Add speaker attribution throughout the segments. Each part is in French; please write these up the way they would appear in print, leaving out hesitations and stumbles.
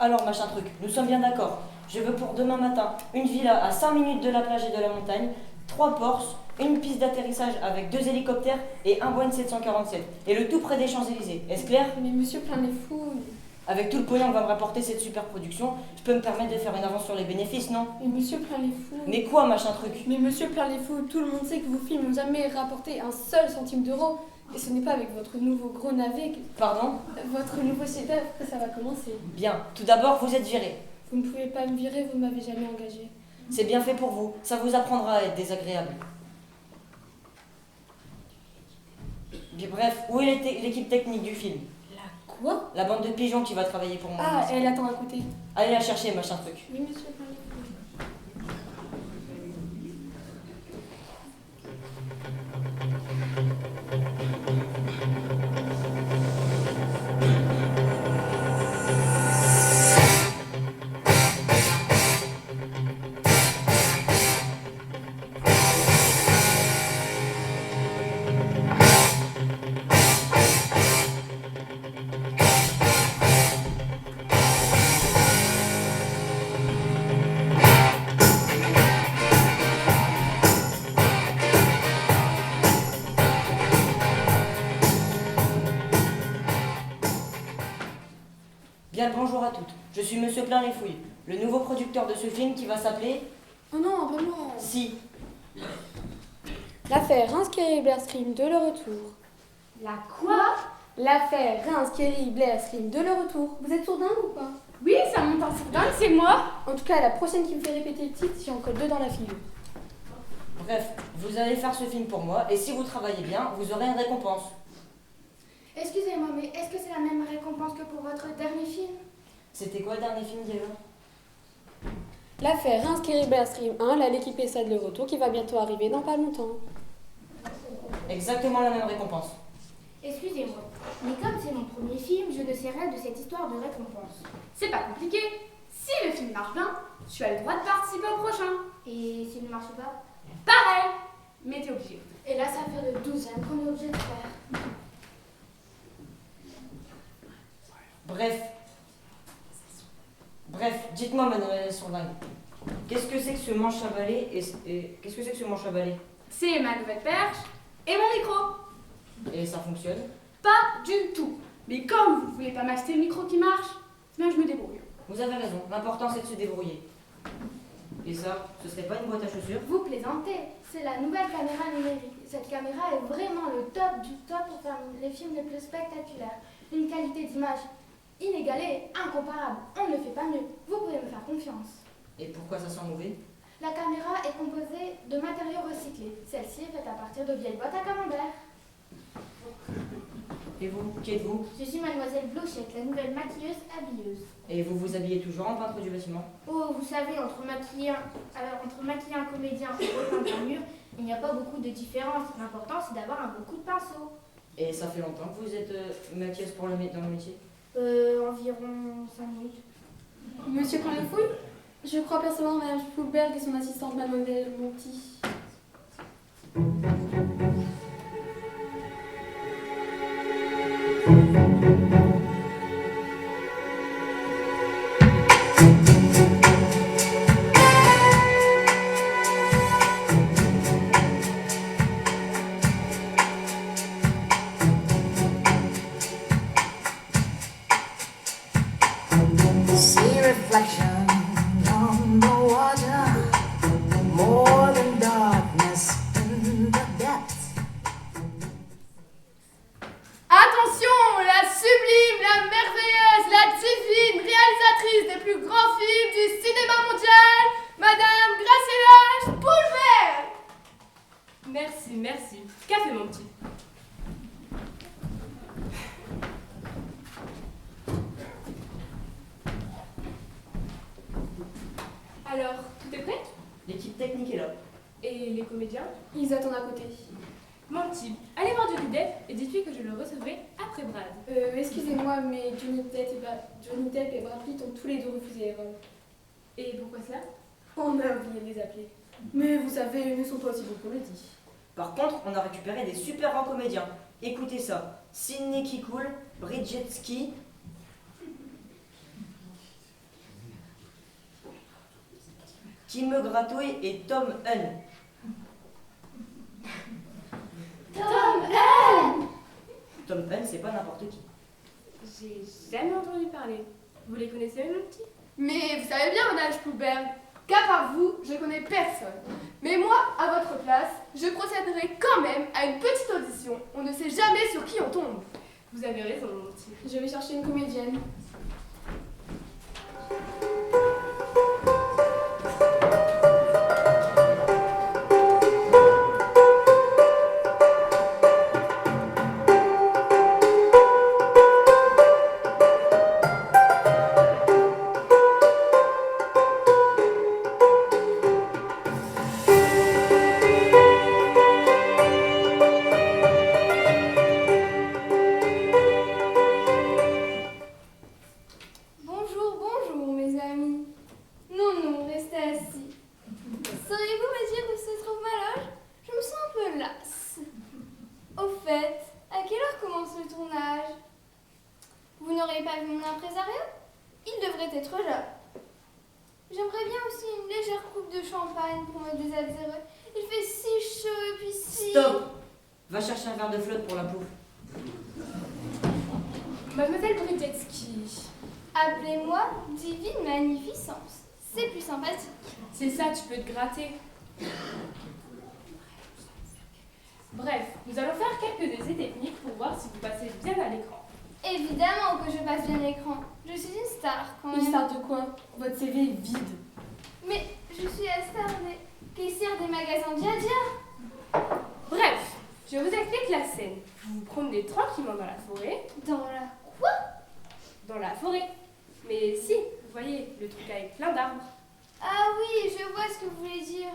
Speaker 1: Alors, machin truc, nous sommes bien d'accord. Je veux pour demain matin une villa à 5 minutes de la plage et de la montagne, 3 Porsche, une piste d'atterrissage avec 2 hélicoptères et un Boeing 747. Et le tout près des Champs-Élysées. Est-ce clair?
Speaker 2: Mais monsieur plein les fous.
Speaker 1: Avec tout le pognon que va me rapporter cette super production, je peux me permettre de faire une avance sur les bénéfices, non?
Speaker 2: Mais monsieur plein les fous.
Speaker 1: Mais quoi, machin truc?
Speaker 2: Mais monsieur plein les fous, tout le monde sait que vos films n'ont jamais rapporté un seul centime d'euro. Et ce n'est pas avec votre nouveau gros navet,
Speaker 1: Pardon?
Speaker 2: votre nouveau chef-d'œuvre que ça va commencer.
Speaker 1: Bien. Tout d'abord, vous êtes viré.
Speaker 2: Vous ne pouvez pas me virer, vous ne m'avez jamais engagé.
Speaker 1: C'est bien fait pour vous. Ça vous apprendra à être désagréable. Bien, bref, où est l'équipe technique du film?
Speaker 2: La quoi?
Speaker 1: La bande de pigeons qui va travailler pour moi.
Speaker 2: Ah, elle attend à côté.
Speaker 1: Allez la chercher, machin truc.
Speaker 2: Oui, monsieur plein les fous.
Speaker 1: Bien le bonjour à toutes. Je suis Monsieur Plein les Fouilles, le nouveau producteur de ce film qui va s'appeler...
Speaker 2: Oh non, vraiment.
Speaker 1: Si.
Speaker 2: L'affaire Reims-Kerry-Blair Stream de le retour.
Speaker 3: La quoi?
Speaker 2: L'affaire Reims-Kerry-Blair Stream de le retour. Vous êtes sourdin ou pas?
Speaker 3: Oui, ça monte en sourdine, c'est moi.
Speaker 2: En tout cas, la prochaine qui me fait répéter le titre, j'en colle deux dans la figure.
Speaker 1: Bref, vous allez faire ce film pour moi, et si vous travaillez bien, vous aurez une récompense.
Speaker 4: Excusez-moi, mais est-ce que c'est la même récompense que pour votre dernier film?
Speaker 1: C'était quoi le dernier film déjà?
Speaker 2: L'affaire Reims-Kerry-Blair Stream 1, là l'équipe est ça de le retour qui va bientôt arriver dans pas longtemps.
Speaker 1: Exactement la même récompense.
Speaker 4: Excusez-moi, mais comme c'est mon premier film, je ne sais rien de cette histoire de récompense.
Speaker 3: C'est pas compliqué. Si le film marche bien, tu as le droit de participer au prochain.
Speaker 4: Et s'il ne marche pas?
Speaker 3: Pareil, mais t'es obligé.
Speaker 4: Et là, ça fait le 12e qu'on est obligé de faire.
Speaker 1: Bref, dites-moi, mademoiselle Sourdingue, qu'est-ce que c'est que ce manche à balai qu'est-ce que c'est que ce manche à balai?
Speaker 3: C'est ma nouvelle perche et mon micro.
Speaker 1: Et ça fonctionne?
Speaker 3: Pas du tout. Mais comme vous ne voulez pas m'acheter le micro qui marche, ben je me débrouille.
Speaker 1: Vous avez raison, l'important c'est de se débrouiller. Et ça, ce serait pas une boîte à chaussures?
Speaker 4: Vous plaisantez, c'est la nouvelle caméra numérique. Cette caméra est vraiment le top du top pour faire les films les plus spectaculaires. Une qualité d'image inégalée, incomparable. On ne le fait pas mieux. Vous pouvez me faire confiance.
Speaker 1: Et pourquoi ça sent mauvais?
Speaker 4: La caméra est composée de matériaux recyclés. Celle-ci est faite à partir de vieilles boîtes à camembert.
Speaker 1: Et vous, qui êtes-vous?
Speaker 4: Je suis mademoiselle Blochette, la nouvelle maquilleuse habilleuse.
Speaker 1: Et vous vous habillez toujours en peintre du bâtiment?
Speaker 4: Oh, vous savez, entre maquiller un comédien et repeindre un mur, il n'y a pas beaucoup de différence. L'important, c'est d'avoir un bon coup de pinceau.
Speaker 1: Et ça fait longtemps que vous êtes maquilleuse dans le métier?
Speaker 4: Environ 5 minutes.
Speaker 2: Monsieur plein les fouilles? Je crois percevoir Mme Schulberg et son assistante Mademoiselle Monty.
Speaker 5: See reflection on the water, more than darkness in the depths.
Speaker 3: Attention, la sublime, la merveilleuse, la divine réalisatrice des plus grands films du cinéma mondial, Madame Graciela Spoolberg. Merci, merci. Qu'a fait mon petit? Alors, tout est prêt?
Speaker 1: L'équipe technique est là.
Speaker 3: Et les comédiens?
Speaker 2: Ils attendent à côté.
Speaker 3: Mon petit, allez voir Johnny Depp et dites-lui que je le recevrai après Brad.
Speaker 2: Excusez-moi, mais Johnny Depp et Brad Pitt ont tous les deux refusé les rôles.
Speaker 3: Et pourquoi cela?
Speaker 2: On a oublié de les appeler. Mais vous savez, ils ne sont pas aussi bons qu'on le dit.
Speaker 1: Par contre, on a récupéré des super grands comédiens. Écoutez ça. Sidney Kikul, Bridget Ski, Tim Gratouille et Tom Hunn.
Speaker 4: Tom Hunn!
Speaker 1: Tom Hunn, c'est pas n'importe qui.
Speaker 3: J'ai jamais entendu parler. Vous les connaissez, mon petit?
Speaker 6: Mais vous savez bien, Madame Spoolberg, qu'à part vous, je connais personne. Mais moi, à votre place, je procéderai quand même à une petite audition. On ne sait jamais sur qui on tombe.
Speaker 3: Vous avez raison, mon petit.
Speaker 2: Je vais chercher une comédienne.
Speaker 4: Bonjour, bonjour, mes amis. Non, non, restez assis. Sauriez-vous me dire où se trouve ma loge? Je me sens un peu lasse. Au fait, à quelle heure commence le tournage? Vous n'auriez pas vu mon impresario? Il devrait être là. J'aimerais bien aussi une légère coupe de champagne pour me désaltérer. Il fait si chaud et puis si...
Speaker 1: Stop! Va chercher un verre de flotte pour la pouffe.
Speaker 3: Mademoiselle Bridetsky.
Speaker 4: Appelez-moi Divine Magnificence. C'est plus sympathique.
Speaker 3: C'est ça, tu peux te gratter. Bref, nous allons faire quelques essais techniques pour voir si vous passez bien à l'écran.
Speaker 4: Évidemment que je passe bien l'écran. Je suis une star quand même.
Speaker 2: Une star de quoi? Votre CV est vide.
Speaker 4: Mais je suis la star des caissières des magasins Dia Dia.
Speaker 3: Bref, je vous explique la scène. Vous vous promenez tranquillement dans la forêt.
Speaker 4: Dans la quoi?
Speaker 3: Dans la forêt. Mais si, vous voyez, le truc avec plein d'arbres.
Speaker 4: Ah oui, je vois ce que vous voulez dire.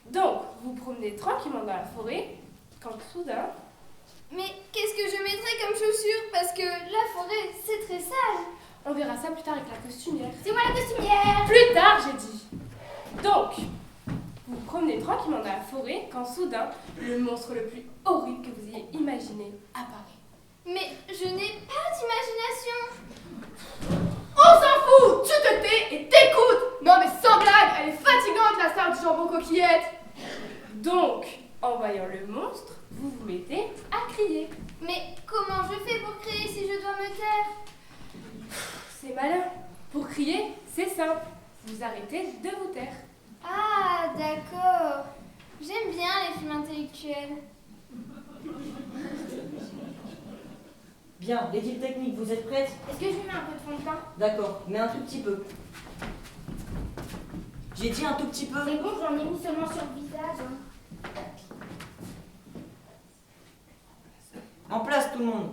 Speaker 3: Donc, vous vous promenez tranquillement dans la forêt, quand soudain...
Speaker 4: Mais qu'est-ce que je mettrais comme chaussures? Parce que la forêt, c'est très sale.
Speaker 3: On verra ça plus tard avec la costumière.
Speaker 4: C'est moi la costumière.
Speaker 3: Plus tard, j'ai dit. Donc, vous vous promenez tranquillement dans la forêt, quand soudain, le monstre le plus horrible que vous ayez imaginé apparaît.
Speaker 4: Mais je n'ai pas d'imagination.
Speaker 6: On s'en fout! Tu te tais et t'écoutes! Non mais sans blague, elle est fatigante la star du jambon coquillette!
Speaker 3: Donc, en voyant le monstre, vous vous mettez à crier.
Speaker 4: Mais comment je fais pour crier si je dois me taire?
Speaker 3: C'est malin. Pour crier, c'est simple. Vous arrêtez de vous taire.
Speaker 4: Ah, d'accord. J'aime bien les films intellectuels.
Speaker 1: Bien, l'équipe technique, vous êtes prêtes?
Speaker 4: Est-ce que je mets un peu de fond de teint?
Speaker 1: D'accord, mais un tout petit peu. J'ai dit un tout petit peu.
Speaker 4: C'est bon, j'en ai mis seulement sur le visage.
Speaker 1: En place, tout le monde.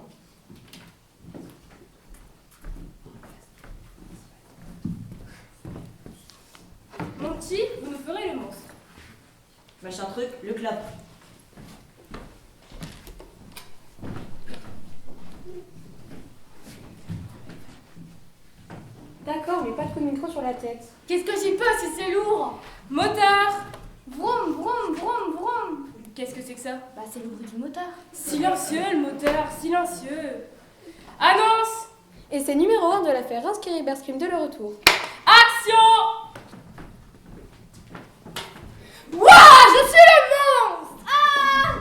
Speaker 3: Mon petit, vous nous ferez le monstre.
Speaker 1: Machin truc, le clap.
Speaker 2: D'accord, mais pas de coup de micro sur la tête.
Speaker 3: Qu'est-ce que j'y peux si c'est lourd? Moteur!
Speaker 4: Vroom, vroom, vroom, vroom.
Speaker 3: Qu'est-ce que c'est que ça?
Speaker 4: Bah, c'est le bruit du moteur.
Speaker 3: Silencieux le moteur, silencieux. Annonce!
Speaker 2: Essai numéro 1 de l'affaire Inscrit Berscream de le retour.
Speaker 3: Action! Ouah, je suis le monstre!
Speaker 4: Ah!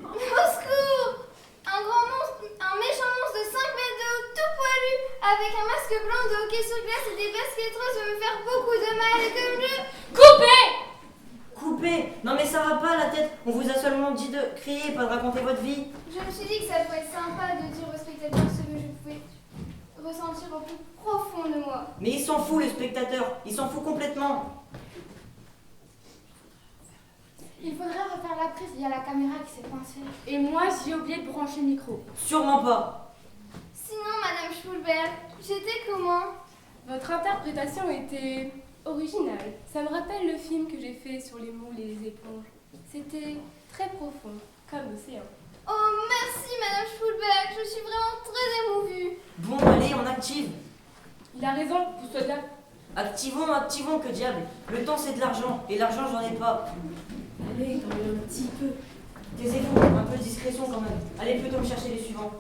Speaker 4: Au secours! Un grand monstre, un méchant monstre de 5 mètres de haut, tout poilu, avec un masque blanc de hockey sur glace et des baskets roses veut me faire beaucoup de mal et comme je...
Speaker 3: Coupez!
Speaker 1: Coupé! Non mais ça va pas la tête. On vous a seulement dit de crier, pas de raconter votre vie.
Speaker 4: Je me suis dit que ça pourrait être sympa de dire aux spectateurs ce que je pouvais ressentir au plus profond de moi.
Speaker 1: Mais il s'en fout le spectateur. Il s'en fout complètement.
Speaker 4: Il faudrait refaire la prise, il y a la caméra qui s'est coincée.
Speaker 3: Et moi, j'ai oublié de brancher le micro.
Speaker 1: Sûrement pas.
Speaker 4: Sinon, Madame Schulberg, j'étais comment?
Speaker 3: Votre interprétation était originale. Ça me rappelle le film que j'ai fait sur les moules et les éponges. C'était très profond, comme l'océan.
Speaker 4: Oh, merci Madame Schulberg, je suis vraiment très émouvue.
Speaker 1: Bon, allez, on active.
Speaker 3: Il a raison, vous soyez là.
Speaker 1: Activons, activons, que diable. Le temps c'est de l'argent. Et l'argent, j'en ai pas.
Speaker 3: Allez, dormez un petit peu.
Speaker 1: Taisez-vous, un peu de discrétion quand même. Allez plutôt me chercher les suivants.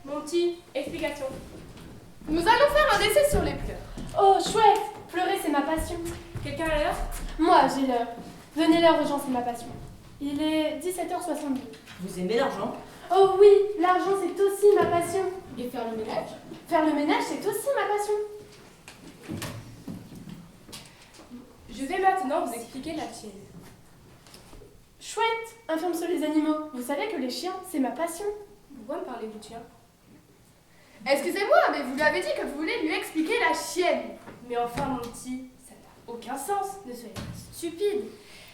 Speaker 3: Mon petit, explication. Nous allons faire un essai sur les pleurs.
Speaker 2: Oh, chouette! Pleurer, c'est ma passion.
Speaker 3: Quelqu'un a l'heure?
Speaker 2: Moi, j'ai l'heure. Venez l'heure aux gens, c'est ma passion. Il est 17h62.
Speaker 1: Vous aimez l'argent?
Speaker 2: Oh oui, l'argent, c'est aussi ma passion.
Speaker 3: Et faire le ménage?
Speaker 2: Faire le ménage, c'est aussi ma passion.
Speaker 3: Je vais maintenant vous expliquer la tienne.
Speaker 2: Chouette! Un film sur les animaux. Vous savez que les chiens, c'est ma passion.
Speaker 3: Pourquoi me parlez-vous de chien? Excusez-moi, mais vous lui avez dit que vous voulez lui expliquer la chienne. Mais enfin, mon petit, ça n'a aucun sens. Ne soyez pas stupide.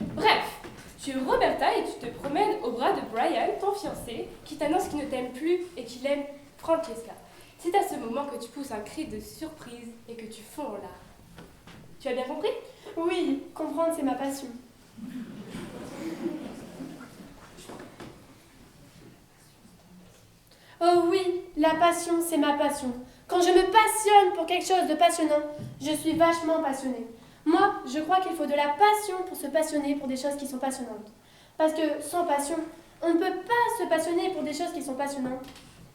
Speaker 3: Bref, tu es Roberta et tu te promènes au bras de Brian, ton fiancé, qui t'annonce qu'il ne t'aime plus et qu'il aime Francesca. C'est à ce moment que tu pousses un cri de surprise et que tu fonds en larmes. Tu as bien compris?
Speaker 2: Oui, comprendre, c'est ma passion. Oh oui, la passion, c'est ma passion. Quand je me passionne pour quelque chose de passionnant, je suis vachement passionnée. Moi, je crois qu'il faut de la passion pour se passionner pour des choses qui sont passionnantes. Parce que sans passion, on ne peut pas se passionner pour des choses qui sont passionnantes.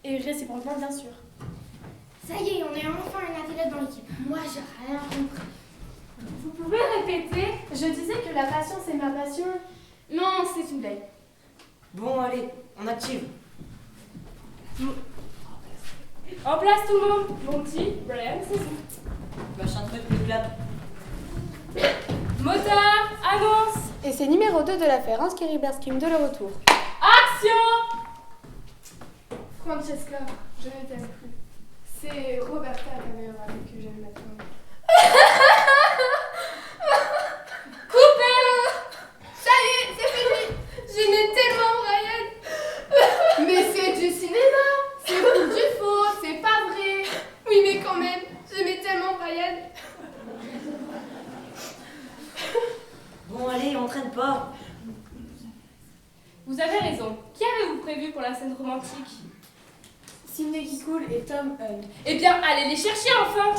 Speaker 2: Et réciproquement, bien sûr.
Speaker 4: Ça y est, on est enfin une athlète dans l'équipe. Moi, j'ai rien compris.
Speaker 2: Vous pouvez répéter? Je disais que la passion, c'est ma passion.
Speaker 3: Non, c'est une blague.
Speaker 1: Bon, allez, on active.
Speaker 3: En place tout le monde. Mon petit, Brian, c'est tout.
Speaker 1: Machin truc, le clap.
Speaker 3: Moteur, annonce.
Speaker 2: Et c'est numéro 2 de l'affaire, Hans Keriberskim de le retour.
Speaker 3: Action! Francesca, je ne t'aime plus. C'est Roberta, ta meilleure amie, que j'aime maintenant. Coupez! Ça y est, c'est fini! J'aimais tellement Brian! Mais c'est du cinéma! C'est du faux, c'est pas vrai! Oui, mais quand même, j'aimais tellement Brian!
Speaker 1: Bon, allez, on traîne pas.
Speaker 3: Vous avez raison. Qui avez-vous prévu pour la scène romantique?
Speaker 2: Sidney qui coule et Tom Hunt.
Speaker 3: Eh bien, allez les chercher enfin!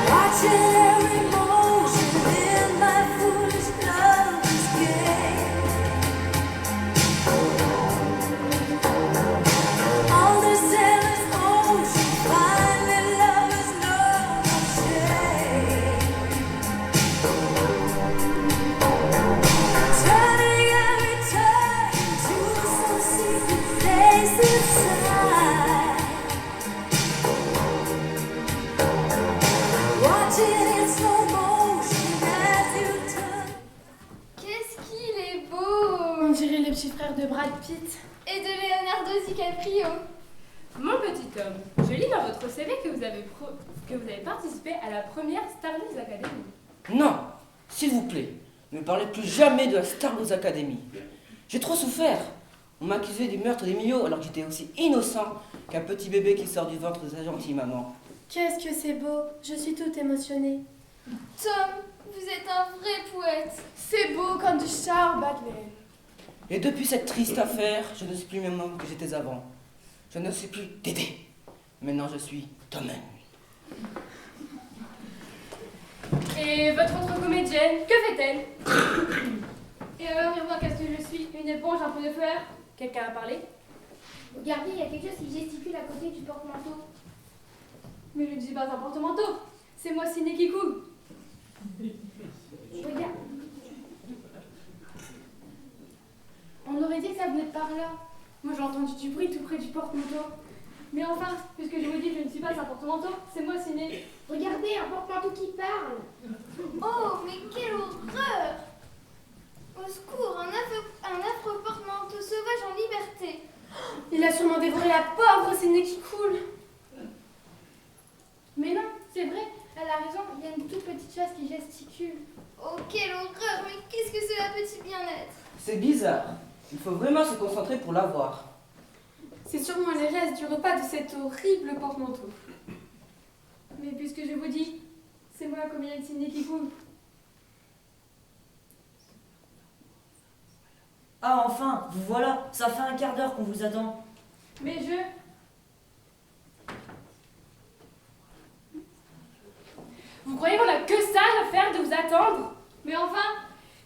Speaker 5: Watching every motion in my foolish lover's game. On the sailor's ocean, finally lovers know no shame. Turning every turn to some secret place inside. Watching in slow motion as you turn.
Speaker 4: Qu'est-ce qu'il est beau!
Speaker 2: On dirait le petit frère de Brad Pitt.
Speaker 4: Et de Leonardo DiCaprio.
Speaker 3: Mon petit homme, je lis dans votre CV que vous avez participé à la première Starlux Academy.
Speaker 7: Non, s'il vous plaît, ne me parlez plus jamais de la Star Wars Academy. J'ai trop souffert. On m'a accusé du meurtre d'Emilio alors que j'étais aussi innocent qu'un petit bébé qui sort du ventre de sa gentille maman.
Speaker 2: Qu'est-ce que c'est beau. Je suis toute émotionnée.
Speaker 4: Tom, vous êtes un vrai poète.
Speaker 3: C'est beau comme du Charles Baudelaire.
Speaker 7: Et depuis cette triste affaire, je ne suis plus le même homme que j'étais avant. Je ne suis plus Dédé. Maintenant je suis Thomas.
Speaker 3: Et votre autre comédienne, que fait-elle?
Speaker 4: Et alors, moi, qu'est-ce que je suis? Une éponge, un peu de fleurs?
Speaker 3: Quelqu'un a parlé?
Speaker 4: Regardez, il y a quelque chose qui gesticule à côté du porte-manteau.
Speaker 2: Mais je ne dis pas un porte-manteau. C'est moi, Sidney qui coule.
Speaker 4: Regarde. On aurait dit que ça venait de par là.
Speaker 2: Moi, j'ai entendu du bruit tout près du porte-manteau. Mais enfin, puisque je vous dis que je ne suis pas un porte-manteau, c'est moi, Sidney.
Speaker 4: Regardez, un porte-manteau qui parle. Oh, mais quelle horreur! Au secours, un affreux porte-manteau sauvage en liberté.
Speaker 2: Il a sûrement dévoré la pauvre Sidney qui coule.
Speaker 4: Mais non, c'est vrai, elle a raison, il y a une toute petite chose qui gesticule. Oh, quelle horreur! Mais qu'est-ce que cela peut-il bien être?
Speaker 7: C'est bizarre. Il faut vraiment se concentrer pour la voir.
Speaker 2: C'est sûrement les restes du repas de cet horrible porte-manteau. Mais puisque je vous dis, c'est moi la comédienne Sidney qui coule.
Speaker 1: Ah, enfin, vous voilà. Ça fait un quart d'heure qu'on vous attend.
Speaker 2: Mais je...
Speaker 6: Vous croyez qu'on a que ça à faire de vous attendre?
Speaker 3: Mais enfin,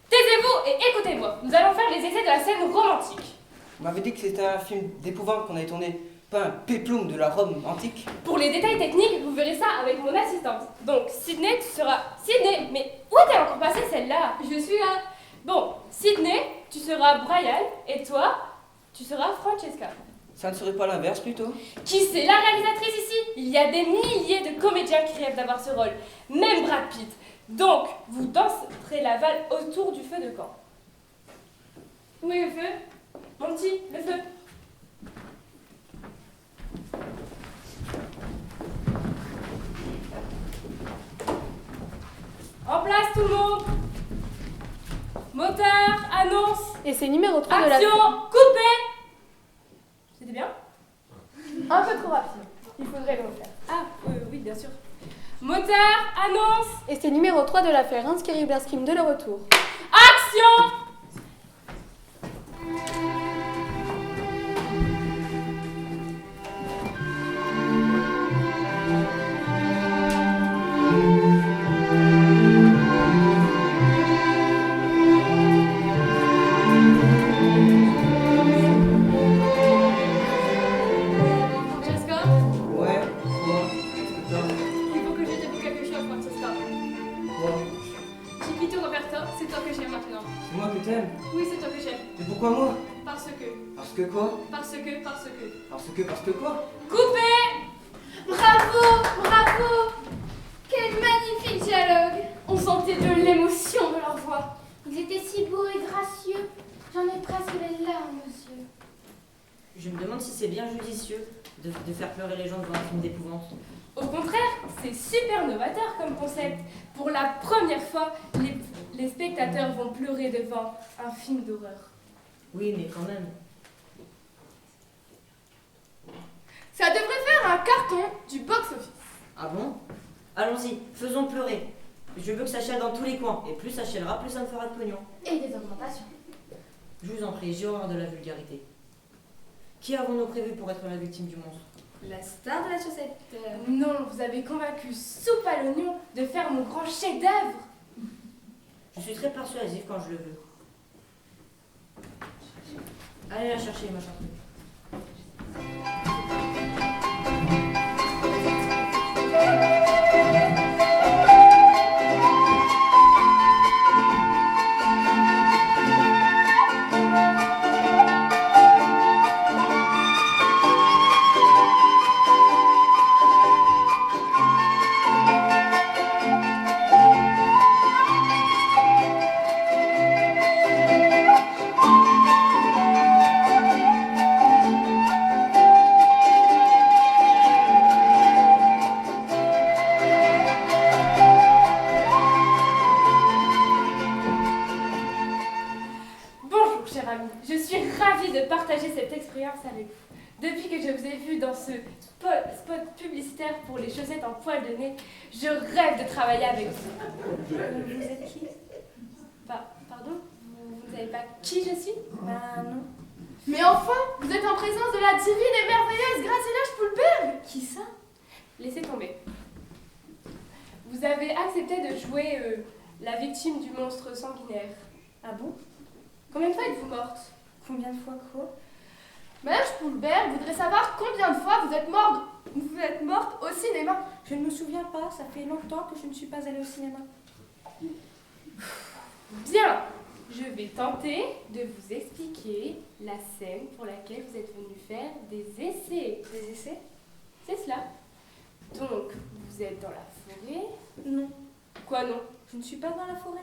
Speaker 6: Taisez-vous et écoutez-moi. Nous allons faire les essais de la scène romantique.
Speaker 7: On m'avait dit que c'était un film d'épouvante qu'on avait tourné, pas un péplum de la Rome antique.
Speaker 6: Pour les détails techniques, vous verrez ça avec mon assistante. Donc, Sydney, tu seras... Sydney, mais où est-elle encore passée celle-là?
Speaker 3: je suis là.
Speaker 6: Bon, Sydney, tu seras Brian, et toi, tu seras Francesca.
Speaker 7: Ça ne serait pas l'inverse plutôt?
Speaker 6: Qui c'est la réalisatrice ici? Il y a des milliers de comédiens qui rêvent d'avoir ce rôle, même Brad Pitt. Donc, vous danserez la balle autour du feu de camp. Où est le feu? Mon petit, le feu. En place tout le monde. Moteur, annonce,
Speaker 2: Et c'est numéro 3 de la...
Speaker 6: action, coupé. C'était bien?
Speaker 3: Un peu trop rapide. Il faudrait le refaire.
Speaker 6: Ah, oui, bien sûr. Moteur, annonce,
Speaker 2: Et c'est numéro 3 de l'affaire Hans Kerry-Blaskim de le retour.
Speaker 6: action.
Speaker 3: Francesca,
Speaker 7: Ouais, quoi? Qu'est-ce que t'as?
Speaker 3: il faut que je te dise quelque chose, Francesca.
Speaker 7: Quoi?
Speaker 3: Chiquito Roberto, c'est toi que j'aime maintenant.
Speaker 7: C'est moi que t'aimes?
Speaker 3: Oui, c'est toi que j'aime.
Speaker 7: Et pourquoi moi?
Speaker 3: Parce que.
Speaker 7: Parce que quoi?
Speaker 3: Parce que.
Speaker 7: Parce que quoi?
Speaker 6: Coupé.
Speaker 4: Bravo, bravo. Quel magnifique dialogue.
Speaker 3: On sentait de l'émotion dans leur voix.
Speaker 4: Ils étaient si beaux et gracieux. J'en ai presque les larmes aux yeux.
Speaker 1: Je me demande si c'est bien judicieux de faire pleurer les gens devant un film d'épouvante.
Speaker 6: Au contraire, c'est super novateur comme concept. Pour la première fois, les spectateurs vont pleurer devant un film d'horreur.
Speaker 1: Oui, mais quand même.
Speaker 3: Ça devrait faire un carton du box-office.
Speaker 1: Ah bon? Allons-y, faisons pleurer. Je veux que ça chiale dans tous les coins. Et plus ça chialera, plus ça me fera de pognon.
Speaker 4: Et des augmentations.
Speaker 1: Je vous en prie, j'ai horreur de la vulgarité. Qui avons-nous prévu pour être la victime du monstre?
Speaker 3: La star de la chaussette.
Speaker 6: Non, vous avez convaincu Soupe à l'oignon de faire mon grand chef-d'œuvre.
Speaker 1: Je suis très persuasif quand je le veux. Allez la chercher, machin truc.
Speaker 6: Bonjour, cher ami. Je suis ravie de partager cette expérience avec vous. Depuis que je vous ai vu dans ce spot publicitaire pour les chaussettes en poil de nez, je rêve de travailler avec vous. Vous êtes qui? Pardon? Vous ne savez pas qui je suis? Ben non.
Speaker 3: Mais enfin, vous êtes en présence de la divine et merveilleuse Graciela Spoolberg.
Speaker 6: Qui ça? Laissez tomber. Vous avez accepté de jouer la victime du monstre sanguinaire.
Speaker 2: Ah bon?
Speaker 6: Combien de fois êtes-vous morte?
Speaker 2: Combien de fois quoi?
Speaker 3: Madame Spoolberg voudrait savoir combien de fois vous êtes morte au cinéma.
Speaker 2: Je ne me souviens pas, ça fait longtemps que je ne suis pas allée au cinéma.
Speaker 6: Bien, je vais tenter de vous expliquer la scène pour laquelle vous êtes venu faire des essais.
Speaker 2: Des essais?
Speaker 6: C'est cela. Donc, vous êtes dans la forêt.
Speaker 2: Non,
Speaker 6: Quoi non?
Speaker 2: je ne suis pas dans la forêt.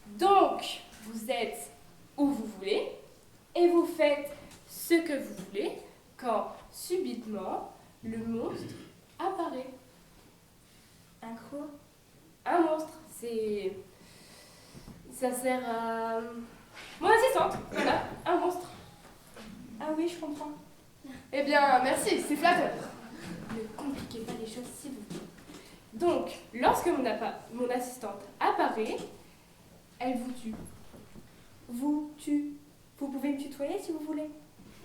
Speaker 6: Donc, vous êtes où vous voulez et vous faites ce que vous voulez quand subitement le monstre apparaît.
Speaker 2: Un quoi?
Speaker 6: Un monstre, c'est... Ça sert à... Mon assistante, voilà, un monstre.
Speaker 2: Ah oui, je comprends.
Speaker 3: Eh bien, merci, c'est flatteur.
Speaker 6: Ne compliquez pas les choses s'il vous plaît. Donc, lorsque mon assistante apparaît, elle vous tue.
Speaker 2: Vous pouvez me tutoyer si vous voulez.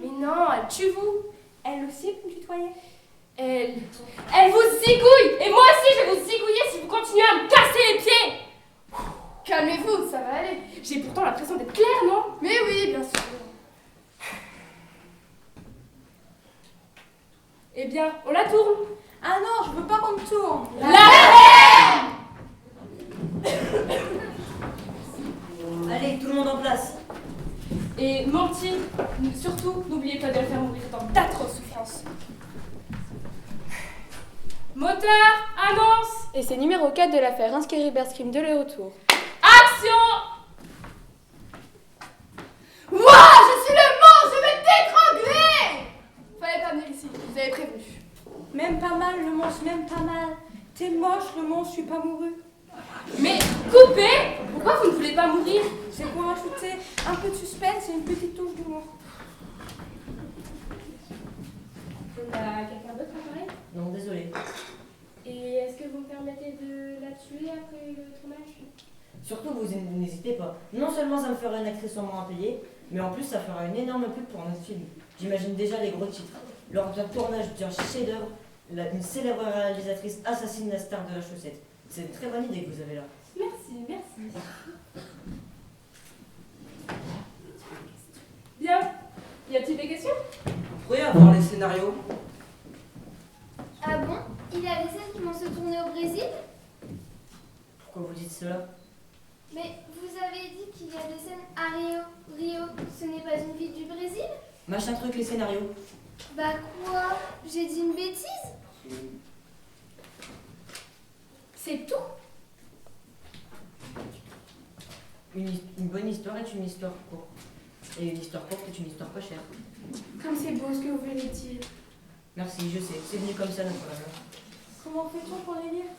Speaker 6: Mais non, elle tue vous.
Speaker 2: Elle aussi peut me tutoyer.
Speaker 6: Elle vous zigouille et moi
Speaker 2: maman.
Speaker 1: Allez, tout le monde en place.
Speaker 6: Et Monty, surtout, n'oubliez pas de le faire mourir dans d'atroces souffrances. Moteur, annonce,
Speaker 3: Et c'est numéro 4 de l'affaire Inscrire-Berscrim de le retour.
Speaker 6: action!
Speaker 3: Moi, je suis le monstre, je vais t'étrangler! Fallait pas venir ici, vous avez prévenu.
Speaker 8: Même pas mal, le monstre, même pas mal. T'es moche, le monstre, je suis pas mouru.
Speaker 6: Mais coupez! Pourquoi vous ne voulez pas mourir?
Speaker 8: C'est pour ajouter un peu de suspense et une petite touche d'humour.
Speaker 6: On a quelqu'un d'autre à parler?
Speaker 1: Non, désolé.
Speaker 6: Et est-ce que vous me permettez de la tuer après le tournage?
Speaker 1: Surtout, vous n'hésitez pas. Non seulement ça me ferait une actrice en moins payée, mais en plus ça fera une énorme pub pour notre film. J'imagine déjà les gros titres. Lors d'un tournage d'un chef-d'œuvre, une célèbre réalisatrice assassine la star de la chaussette. C'est une très bonne idée que vous avez là.
Speaker 6: Merci, merci. Bien. Y a-t-il des questions?
Speaker 7: Vous pourriez avoir les scénarios?
Speaker 4: Ah bon? Il y a des scènes qui vont se tourner au Brésil?
Speaker 1: Pourquoi vous dites cela?
Speaker 4: Mais vous avez dit qu'il y a des scènes à Rio. Rio, ce n'est pas une ville du Brésil?
Speaker 1: Machin truc, les scénarios.
Speaker 4: Bah quoi? J'ai dit une bêtise?
Speaker 6: C'est tout?
Speaker 1: Une bonne histoire est une histoire courte. Et une histoire courte est une histoire pas chère.
Speaker 3: Comme c'est beau ce que vous venez de dire.
Speaker 1: Merci, je sais. C'est venu comme ça, notre valeur.
Speaker 3: Comment fait-on pour les lire?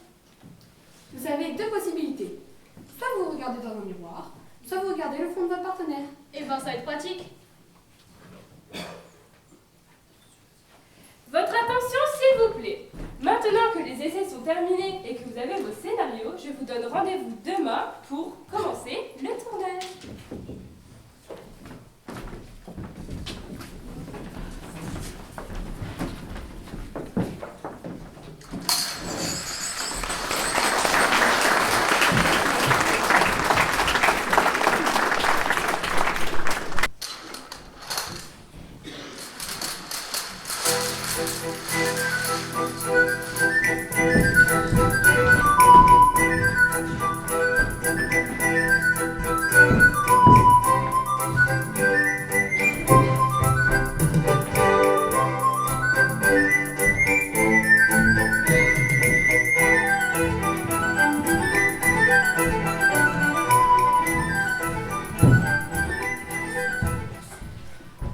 Speaker 3: Vous avez deux possibilités. Soit vous regardez dans un miroir, soit vous regardez le fond de votre partenaire.
Speaker 6: Eh ben, ça va être pratique. Votre attention, s'il vous plaît. Maintenant que les essais sont terminés et que vous avez vos scénarios, je vous donne rendez-vous demain pour commencer le tournage.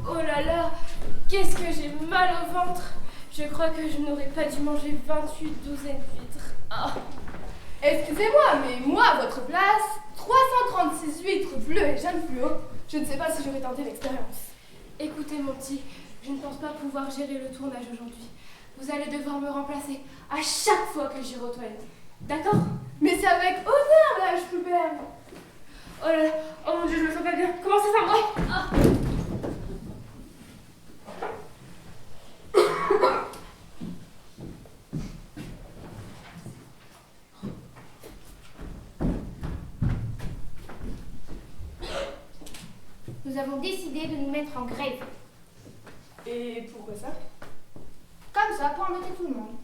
Speaker 6: Oh là là, qu'est-ce que j'ai mal au ventre. Je crois que je n'aurais pas dû manger 28 douzaines d'huîtres. Ah.
Speaker 3: Excusez-moi, mais moi, à votre place, 336 huîtres bleues et jaunes fluo, je ne sais pas si j'aurais tenté l'expérience.
Speaker 6: Écoutez mon petit, je ne pense pas pouvoir gérer le tournage aujourd'hui. Vous allez devoir me remplacer à chaque fois que j'irai aux toilettes. D'accord?
Speaker 3: Mais c'est avec honneur, là, Schubert.
Speaker 6: Oh là là, oh mon dieu, je me sens pas bien. Comment ça va? Ah.
Speaker 4: Nous avons décidé de nous mettre en grève.
Speaker 3: Et pourquoi ça?
Speaker 4: Comme ça, pour embêter tout le monde.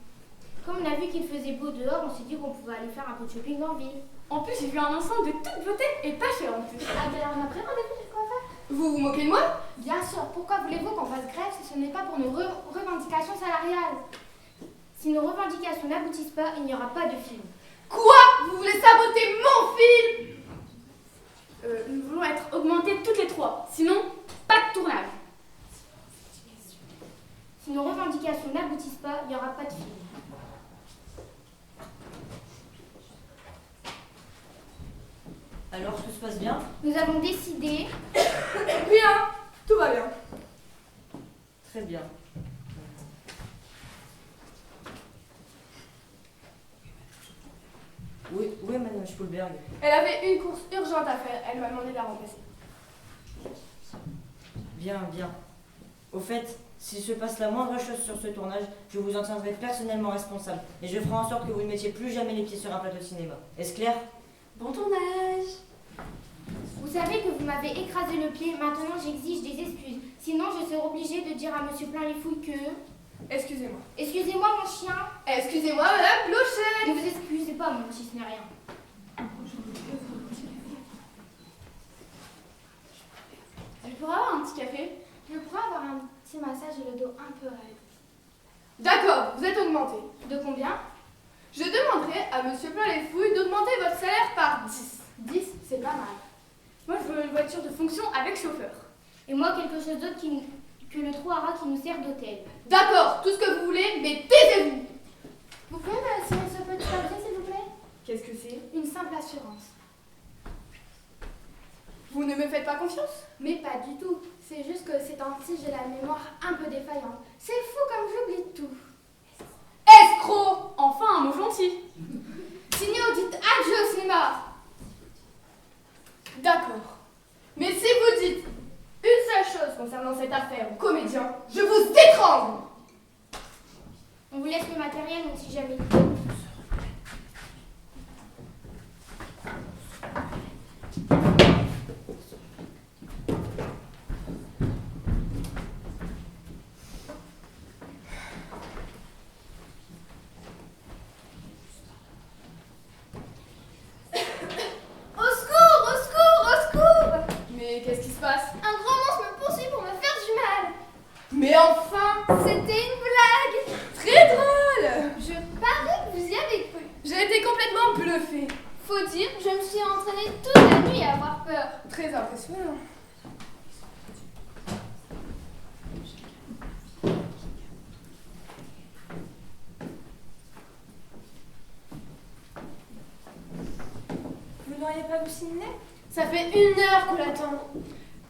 Speaker 4: Comme on a vu qu'il faisait beau dehors, on s'est dit qu'on pouvait aller faire un peu de shopping en ville.
Speaker 6: En plus, j'ai vu un ensemble de toute beauté et pas cher en plus.
Speaker 4: Ah ben on a pris rendez-vous chez le coiffeur.
Speaker 3: Vous vous moquez de moi?
Speaker 4: Bien sûr, pourquoi voulez-vous qu'on fasse grève si ce n'est pas pour nos revendications salariales? Si nos revendications n'aboutissent pas, il n'y aura pas de film.
Speaker 3: Quoi? Vous voulez saboter mon film?
Speaker 6: Nous voulons être augmentés toutes les trois. Sinon, pas de tournage.
Speaker 4: Si nos revendications n'aboutissent pas, il n'y aura pas de film.
Speaker 1: Alors, tout se passe bien?
Speaker 4: Nous avons décidé...
Speaker 3: Rien, tout va bien.
Speaker 1: Très bien. Oui, oui, madame Spielberg.
Speaker 3: Elle avait une course urgente à faire, elle m'a demandé de la remplacer.
Speaker 1: Bien, bien. Au fait, s'il se passe la moindre chose sur ce tournage, je vous en tiendrai personnellement responsable. Et je ferai en sorte que vous ne mettiez plus jamais les pieds sur un plateau de cinéma. Est-ce clair?
Speaker 3: Bon tournage.
Speaker 4: Vous savez que vous m'avez écrasé le pied, maintenant j'exige des excuses. Sinon je serai obligée de dire à monsieur Plein les Fouilles que...
Speaker 3: Excusez-moi.
Speaker 4: Excusez-moi, mon chien.
Speaker 3: Excusez-moi, Madame Blochette.
Speaker 4: Ne vous excusez pas, mon petit, ce n'est rien.
Speaker 3: Je pourrais avoir un petit café?
Speaker 4: Je pourrais avoir un petit massage et le dos un peu raide.
Speaker 3: D'accord, vous êtes augmenté.
Speaker 4: De combien?
Speaker 3: Je demanderai à Monsieur Plein les Fouilles d'augmenter votre salaire par 10.
Speaker 4: 10, c'est pas mal.
Speaker 6: Moi, je veux une voiture de fonction avec chauffeur.
Speaker 4: Et moi, quelque chose d'autre que le trou à rats qui nous sert d'hôtel.
Speaker 3: D'accord, tout ce que vous voulez, mais taisez-vous.
Speaker 4: Vous pouvez me signer ce petit papier, s'il vous plaît?
Speaker 6: Qu'est-ce que c'est?
Speaker 4: Une simple assurance.
Speaker 3: Vous ne me faites pas confiance?
Speaker 4: Mais pas du tout. C'est juste que ces temps-ci, j'ai la mémoire un peu défaillante. C'est fou comme j'oublie tout.
Speaker 3: Escroc! Enfin, un mot gentil.
Speaker 4: Signez ou dites adieu au cinéma.
Speaker 3: D'accord. Mais si vous dites une seule chose concernant cette affaire aux comédiens, je vous étrangle.
Speaker 4: On vous laisse le matériel, on si jamais.
Speaker 3: Mais qu'est-ce qui se passe?
Speaker 4: Un grand monstre me poursuit pour me faire du mal.
Speaker 3: Mais enfin!
Speaker 4: C'était une blague.
Speaker 3: Très drôle!
Speaker 4: Je parie que vous y avez cru.
Speaker 3: J'ai été complètement bluffée.
Speaker 4: Faut dire, je me suis entraînée toute la nuit à avoir peur.
Speaker 3: Très impressionnant.
Speaker 8: Vous n'auriez pas vous signer?
Speaker 2: Ça fait 1 heure qu'on l'attend.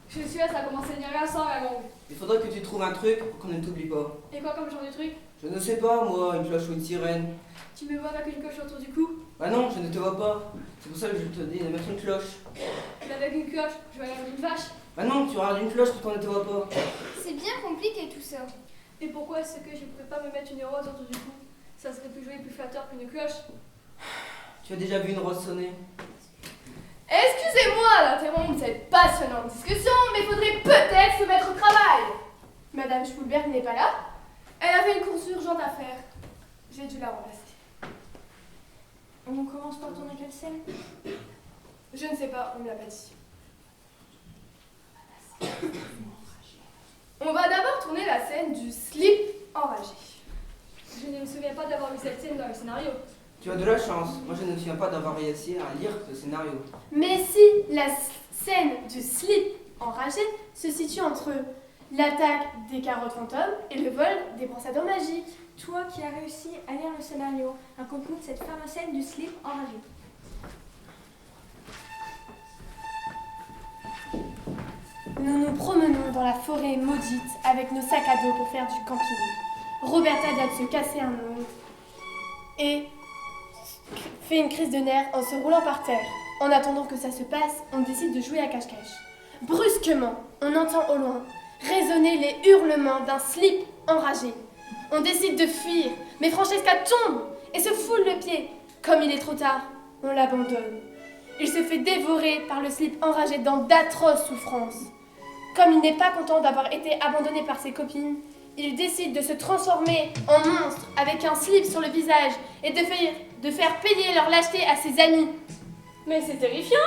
Speaker 6: Je suis là, ça commence à venir sans la longue.
Speaker 7: Il faudrait que tu trouves un truc pour qu'on ne t'oublie pas.
Speaker 6: Et quoi comme genre de truc?
Speaker 7: Je ne sais pas, moi, une cloche ou une sirène.
Speaker 6: Tu me vois avec une cloche autour du cou?
Speaker 7: Bah non, je ne te vois pas. C'est pour ça que je te dis de mettre une cloche.
Speaker 6: Mais avec une cloche, je vais aller une vache.
Speaker 7: Bah non, tu auras une cloche parce qu'on ne te voit pas.
Speaker 4: C'est bien compliqué tout ça.
Speaker 6: Et pourquoi est-ce que je ne peux pas me mettre une rose autour du cou? Ça serait plus joli et plus flatteur qu'une cloche.
Speaker 7: Tu as déjà vu une rose sonner?
Speaker 3: Excusez-moi d'interrompre cette passionnante discussion, mais faudrait peut-être se mettre au travail.
Speaker 2: Madame Schulberg n'est pas là?
Speaker 3: Elle avait une course urgente à faire. J'ai dû la remplacer.
Speaker 8: On commence par tourner quelle scène?
Speaker 3: Je ne sais pas, on me l'a pas dit. On va d'abord tourner la scène du slip enragé.
Speaker 6: Je ne me souviens pas d'avoir vu cette scène dans le scénario.
Speaker 7: Tu as de la chance. Moi, je ne me souviens pas d'avoir réussi à lire ce scénario.
Speaker 2: Mais si la scène du slip enragé se situe entre l'attaque des carottes fantômes et le vol des brosses à dents magiques.
Speaker 8: Toi qui as réussi à lire le scénario, raconte-nous cette fameuse scène du slip enragé.
Speaker 2: Nous nous promenons dans la forêt maudite avec nos sacs à dos pour faire du camping. Roberta vient de se casser un ongle et fait une crise de nerfs en se roulant par terre. En attendant que ça se passe, on décide de jouer à cache-cache. Brusquement, on entend au loin résonner les hurlements d'un slip enragé. On décide de fuir, mais Francesca tombe et se foule le pied. Comme il est trop tard, on l'abandonne. Il se fait dévorer par le slip enragé dans d'atroces souffrances. Comme il n'est pas content d'avoir été abandonné par ses copines, il décide de se transformer en monstre avec un slip sur le visage et de faire payer leur lâcheté à ses amis.
Speaker 6: Mais c'est terrifiant!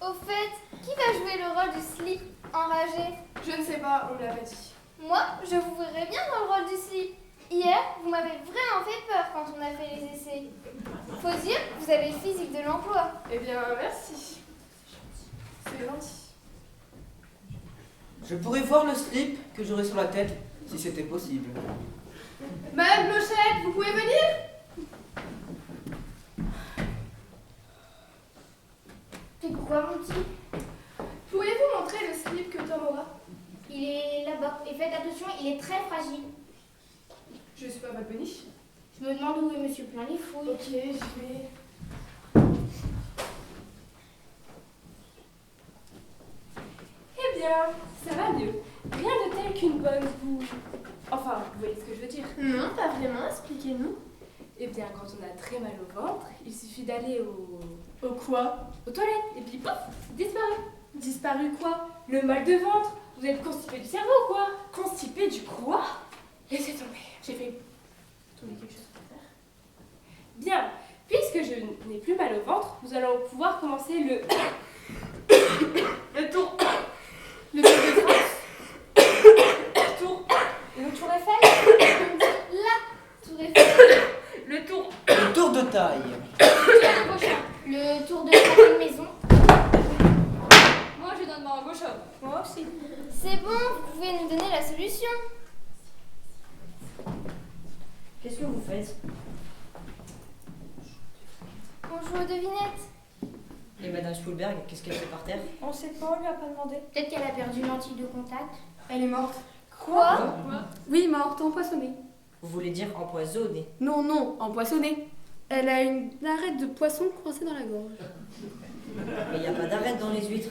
Speaker 4: Au fait, qui va jouer le rôle du slip enragé?
Speaker 3: Je ne sais pas, on me l'a pas dit.
Speaker 4: Moi, je vous verrais bien dans le rôle du slip. Hier, vous m'avez vraiment fait peur quand on a fait les essais. Faut dire, vous avez le physique de l'emploi.
Speaker 3: Eh bien, merci. C'est gentil.
Speaker 7: Je pourrais voir le slip que j'aurais sur la tête si c'était possible.
Speaker 3: Madame Blochette, vous pouvez venir?
Speaker 4: C'est quoi, mon petit?
Speaker 3: Pourriez-vous montrer le slip que Tom aura?
Speaker 4: Il est là-bas. Et faites attention, il est très fragile.
Speaker 3: Je suis pas votre péniche.
Speaker 4: Je me demande où est Monsieur Plein les Fouilles.
Speaker 3: Ok, je vais...
Speaker 6: Eh bien, ça va mieux. Rien de tel qu'une bonne boue. Enfin, vous voyez ce que je veux dire.
Speaker 2: Non, pas vraiment, expliquez-nous.
Speaker 6: Eh bien, quand on a très mal au ventre, il suffit d'aller
Speaker 2: Au quoi?
Speaker 6: aux toilettes et puis pouf, disparaît.
Speaker 2: Disparu quoi?
Speaker 6: Le mal de ventre, vous êtes constipé du cerveau ou quoi?
Speaker 2: Constipé du quoi?
Speaker 6: Laissez tomber, j'ai fait tomber quelque chose par terre. Bien, puisque je n'ai plus mal au ventre, nous allons pouvoir commencer le tour. Le tour de France.
Speaker 4: Le tour Eiffel. La tour Eiffel.
Speaker 6: Le tour.
Speaker 7: Le tour de taille.
Speaker 4: Le tour de la maison.
Speaker 3: Moi, je donne ma gauche.
Speaker 6: Moi aussi.
Speaker 4: C'est bon, vous pouvez nous donner la solution.
Speaker 1: Qu'est-ce que vous faites?
Speaker 4: On joue aux devinettes.
Speaker 1: Et Madame Spielberg, qu'est-ce qu'elle fait par terre?
Speaker 8: On sait pas, on lui a pas demandé.
Speaker 4: Peut-être qu'elle a perdu une lentille de contact.
Speaker 3: Elle est morte.
Speaker 4: Quoi?
Speaker 3: Oui, morte, empoisonnée.
Speaker 1: Vous voulez dire empoisonné?
Speaker 3: Non, non, empoisonnée. Elle a une arête de poisson coincée dans la gorge.
Speaker 1: Mais il n'y a pas d'arête dans les huîtres.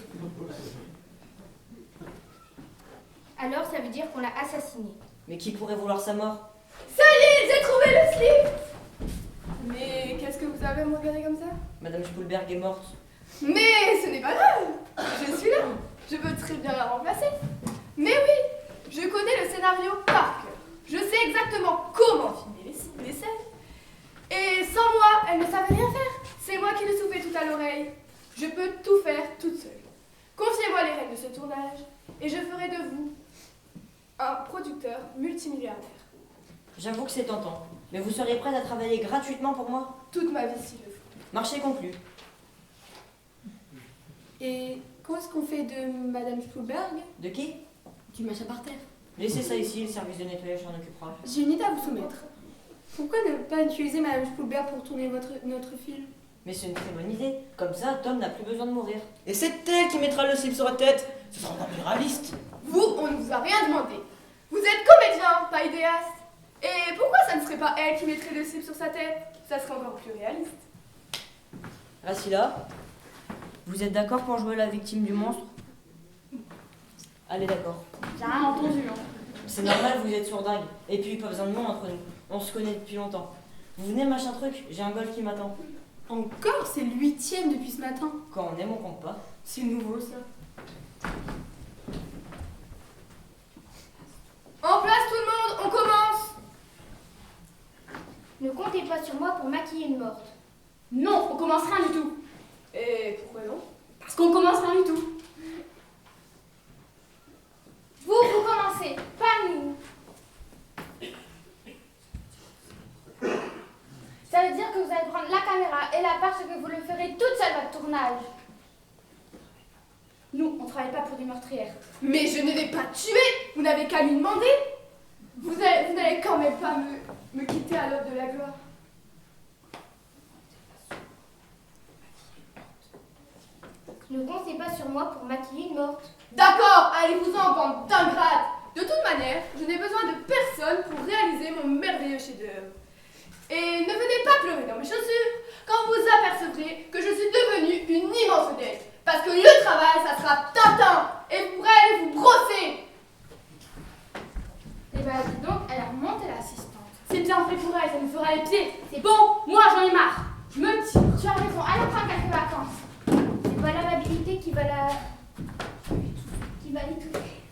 Speaker 4: Alors ça veut dire qu'on l'a assassinée.
Speaker 1: Mais qui pourrait vouloir sa mort?
Speaker 3: Ça y est, j'ai trouvé le slip. Mais qu'est-ce que vous avez à me regarder comme ça?
Speaker 1: Madame Spielberg est morte.
Speaker 3: Mais ce n'est pas grave. Je suis là. Je peux très bien la remplacer. Mais oui, je connais le scénario par cœur. Je sais exactement comment filmer les scènes. Et sans moi, elle ne savait rien faire. C'est moi qui le soufflais tout à l'oreille. Je peux tout faire toute seule. Confiez-moi les règles de ce tournage et je ferai de vous un producteur multimilliardaire.
Speaker 1: J'avoue que c'est tentant. Mais vous seriez prête à travailler gratuitement pour moi?
Speaker 3: Toute ma vie s'il le faut.
Speaker 1: Marché conclu.
Speaker 3: Et qu'est-ce qu'on fait de Madame Spielberg?
Speaker 1: De qui?
Speaker 3: Du machin par terre.
Speaker 1: Laissez ça ici, le service de nettoyage s'en occupera.
Speaker 3: J'ai une idée à vous soumettre. Pourquoi ne pas utiliser Madame Spielberg pour tourner notre film?
Speaker 1: Mais c'est une très bonne idée. Comme ça, Tom n'a plus besoin de mourir.
Speaker 7: Et c'est elle qui mettra le slip sur la tête. Ce sera encore plus réaliste.
Speaker 3: Vous, on ne vous a rien demandé. Vous êtes comédien, pas idéaste. Et pourquoi ça ne serait pas elle qui mettrait le slip sur sa tête? Ça serait encore plus réaliste.
Speaker 1: Rasila, vous êtes d'accord pour jouer la victime du monstre? Allez, d'accord.
Speaker 4: J'ai rien entendu.
Speaker 1: C'est normal, vous êtes sourdingue. Et puis, pas besoin de moi entre nous. On se connaît depuis longtemps. Vous venez, machin truc, j'ai un golf qui m'attend.
Speaker 3: Encore? C'est le 8e depuis ce matin.
Speaker 1: Quand on aime, on compte pas.
Speaker 3: C'est nouveau ça. En place tout le monde, on commence.
Speaker 4: Ne comptez pas sur moi pour maquiller une morte.
Speaker 3: Non, on commence rien du tout. Et pourquoi non? Parce qu'on commence rien du tout.
Speaker 4: Vous commencez, pas nous. Ça veut dire que vous allez prendre la caméra et la parce que vous le ferez toute seule votre tournage.
Speaker 3: Nous, on travaille pas pour des meurtrières. Mais je ne vais pas tuer. Vous n'avez qu'à lui demander. Vous n'allez quand même pas me quitter à l'aube de la gloire.
Speaker 4: Ne comptez pas sur moi pour maquiller une morte.
Speaker 3: D'accord, allez-vous-en, bande d'ingrates. De toute manière, je n'ai besoin de personne pour réaliser mon merveilleux chef-d'œuvre. Et ne venez pas pleurer dans mes chaussures quand vous apercevrez que je suis devenue une immense vedette. Parce que le travail, ça sera Tintin et vous pourrez aller vous brosser.
Speaker 4: Et bah dis donc, elle a remonté l'assistante.
Speaker 3: C'est bien fait pour elle, ça nous fera les pieds. C'est bon, moi j'en ai marre. Je me tire.
Speaker 4: Tu as raison, allez prendre quelques vacances. C'est pas l'amabilité qui va l'étouffer.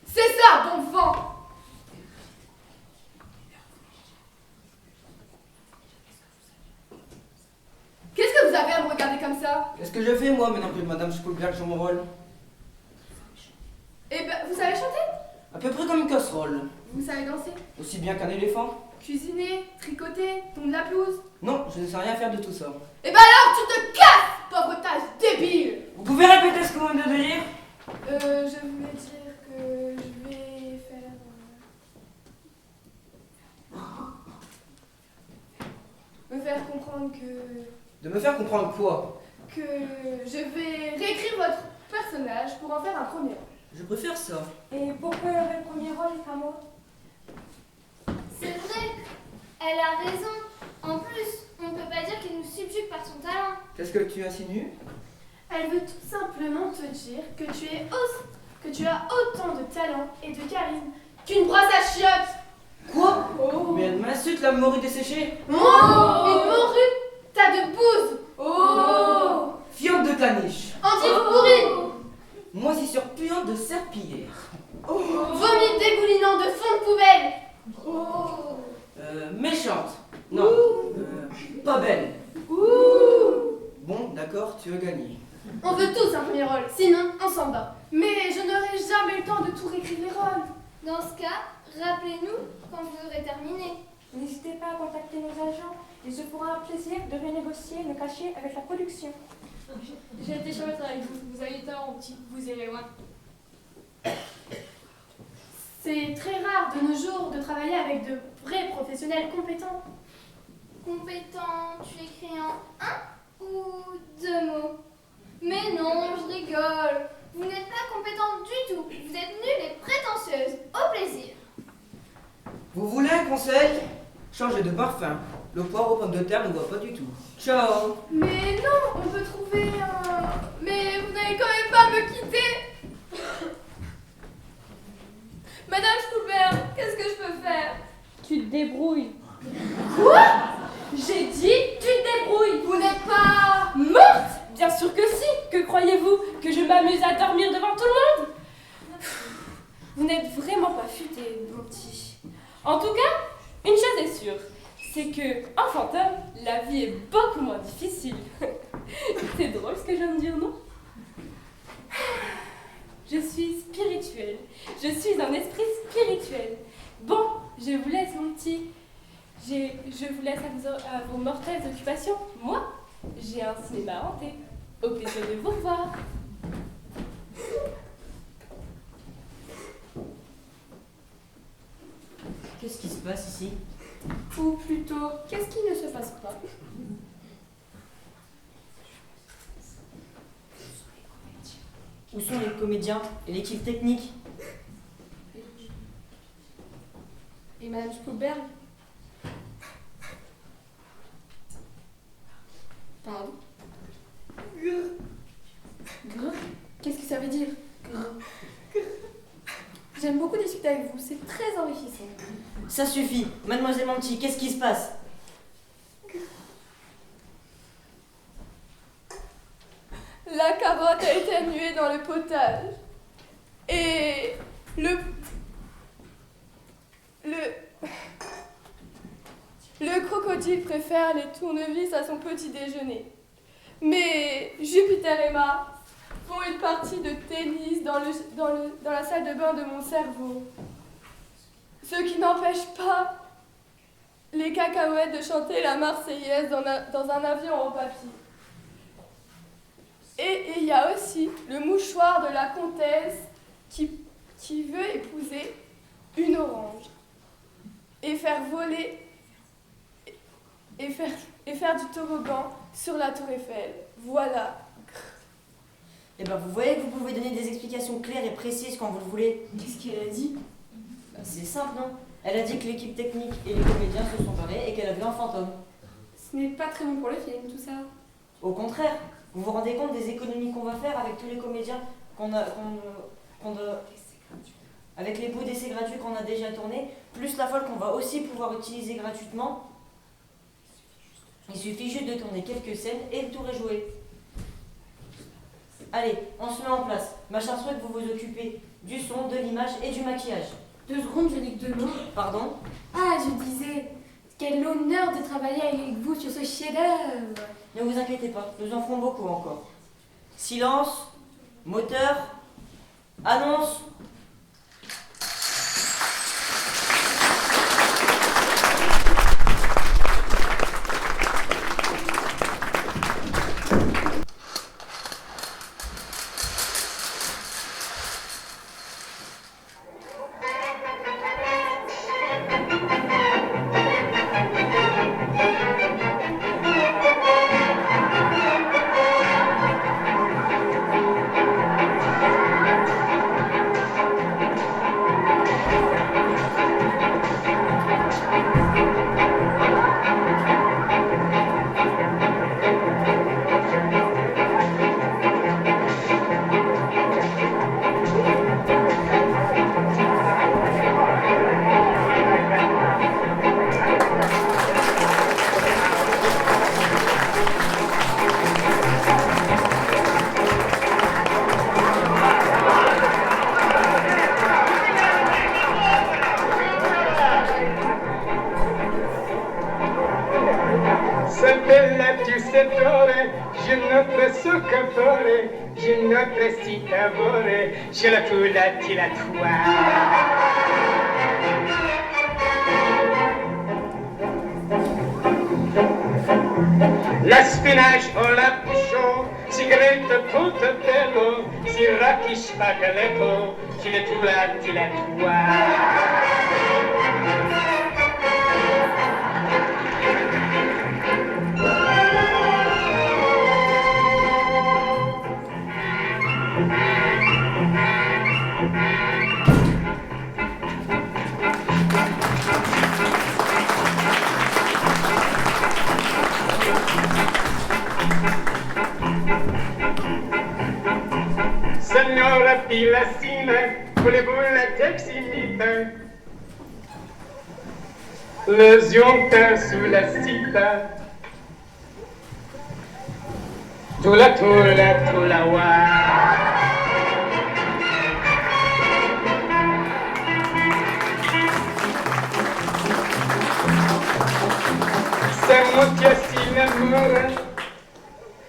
Speaker 3: C'est ça, bon vent. Qu'est-ce que vous avez à me regarder comme ça?
Speaker 7: Qu'est-ce que je fais, moi, maintenant que Madame Spielberg joue mon rôle?
Speaker 3: Eh ben, vous savez chanter?
Speaker 7: À peu près comme une casserole.
Speaker 3: Vous savez danser?
Speaker 7: Aussi bien qu'un éléphant?
Speaker 3: Cuisiner? Tricoter? Tondre la pelouse?
Speaker 7: Non, je ne sais rien faire de tout ça.
Speaker 3: Eh ben alors, tu te casses, pauvre tâche débile!
Speaker 7: Vous pouvez répéter ce que vous venez de dire?
Speaker 3: Je voulais dire que je vais faire... me faire comprendre
Speaker 7: De me faire comprendre quoi?
Speaker 3: que je vais réécrire votre personnage pour en faire un premier rôle.
Speaker 7: Je préfère ça.
Speaker 8: Et pourquoi le premier rôle est à moi?
Speaker 4: C'est vrai, elle a raison. En plus, on ne peut pas dire qu'elle nous subjugue par son talent.
Speaker 7: Qu'est-ce que tu insinues?
Speaker 2: Elle veut tout simplement te dire que tu as autant de talent et de charisme
Speaker 3: Qu'une brosse à chiottes!
Speaker 7: Quoi?
Speaker 3: Oh!
Speaker 7: Mais elle m'insulte, la morue desséchée.
Speaker 3: Oh! Une morue! Tas de bouse! Oh!
Speaker 7: Fiente de caniche.
Speaker 3: Antifourrine!
Speaker 7: Moi, si sur tu veux gagner.
Speaker 2: On veut tous un premier rôle, sinon on s'en bat. Mais je n'aurai jamais le temps de tout réécrire les rôles.
Speaker 4: Dans ce cas, rappelez-nous quand vous aurez terminé.
Speaker 8: N'hésitez pas à contacter nos agents. Il se fera un plaisir de renégocier le cachet avec la production.
Speaker 3: J'ai été chouette avec vous. Vous avez tort, mon petit. Vous irez loin.
Speaker 2: C'est très rare de nos jours de travailler avec de vrais professionnels compétents.
Speaker 4: Compétent, tu écris en un ou deux mots? Mais non, je rigole. Vous n'êtes pas compétente du tout. Vous êtes nulle et prétentieuse. Au plaisir.
Speaker 7: Vous voulez un conseil? Changez de parfum. Le poire aux pommes de terre ne voit pas du tout. Ciao.
Speaker 3: Mais non, on peut trouver un... Mais vous n'allez quand même pas me quitter. Madame Schulberg, qu'est-ce que je peux faire?
Speaker 6: Tu te débrouilles.
Speaker 3: Quoi? J'ai dit, tu te débrouilles. Vous n'êtes pas...
Speaker 6: Morte? Bien sûr que si. Que croyez-vous? Que je m'amuse à dormir devant tout le monde? Vous n'êtes vraiment pas futé, mon petit. En tout cas, une chose est sûre, c'est que en fantôme, la vie est beaucoup moins difficile. C'est drôle ce que je viens de dire, non? Je suis spirituelle. Je suis un esprit spirituel. Bon, je vous laisse, mon petit. Je vous laisse à vos mortelles occupations. Moi, j'ai un cinéma hanté. Au plaisir de vous revoir.
Speaker 1: Qu'est-ce qui se passe ici?
Speaker 3: Ou plutôt, qu'est-ce qui ne se passe pas?
Speaker 1: Où sont les comédiens et l'équipe technique?
Speaker 3: Et Madame Schulberg? Pardon? Grrr. Qu'est-ce que ça veut dire? Grrr. J'aime beaucoup discuter avec vous, c'est très enrichissant.
Speaker 1: Ça suffit. Mademoiselle Manti, qu'est-ce qui se passe?
Speaker 3: La carotte a été nuée dans le potage. Et le crocodile préfère les tournevis à son petit déjeuner. Mais Jupiter et Mars font une partie de tennis dans la salle de bain de mon cerveau. Ce qui n'empêche pas les cacahuètes de chanter la Marseillaise dans un avion en papier. Et il y a aussi le mouchoir de la comtesse qui veut épouser une orange et faire voler et faire du toboggan sur la tour Eiffel. Voilà.
Speaker 1: Eh ben, vous voyez que vous pouvez donner des explications claires et précises quand vous le voulez.
Speaker 3: Qu'est-ce qu'elle a dit?
Speaker 1: C'est simple, non? Elle a dit que l'équipe technique et les comédiens se sont parlés et qu'elle a vu un fantôme.
Speaker 3: Ce n'est pas très bon pour le film, tout ça.
Speaker 1: Au contraire, vous vous rendez compte des économies qu'on va faire avec tous les comédiens avec les bouts d'essais gratuits qu'on a déjà tournés, plus la folle qu'on va aussi pouvoir utiliser gratuitement. Il suffit juste de tourner quelques scènes et le tour est joué. Allez, on se met en place. Ma chère souhaite que vous vous occupez du son, de l'image et du maquillage.
Speaker 2: 2 secondes, je n'ai que 2 mots.
Speaker 1: Pardon?
Speaker 2: Ah, je disais, quel honneur de travailler avec vous sur ce chef-d'œuvre.
Speaker 1: Ne vous inquiétez pas, nous en ferons beaucoup encore. Silence, moteur, annonce.
Speaker 9: je notre soccapore, je notre citavore, je la tula La spinach o la bouchon, cigarette tutto bello, si racchi spaghetto, ci le tua. Signora Pilassina, voulez-vous la teximite? Le zionta sulla cita, tula wa. Siamo ti si innamora,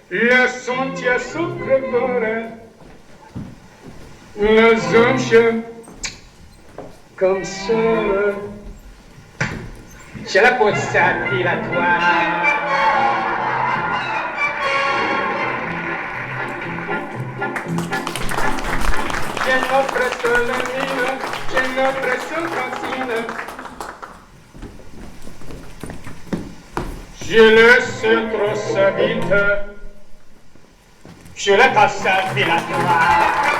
Speaker 9: le son ti a sopravvora. Nos hommes comme ça, j'ai la peau dilatoire. J'ai notre solanine, j'ai notre socantine. Je le sais trop sa vite, je la passe dilatoire.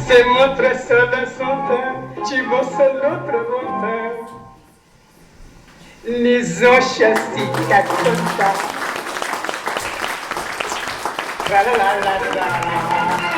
Speaker 9: Se mostra sola solta, ci vossa l'altra volta. Les ochassi cacciata. La la la la la.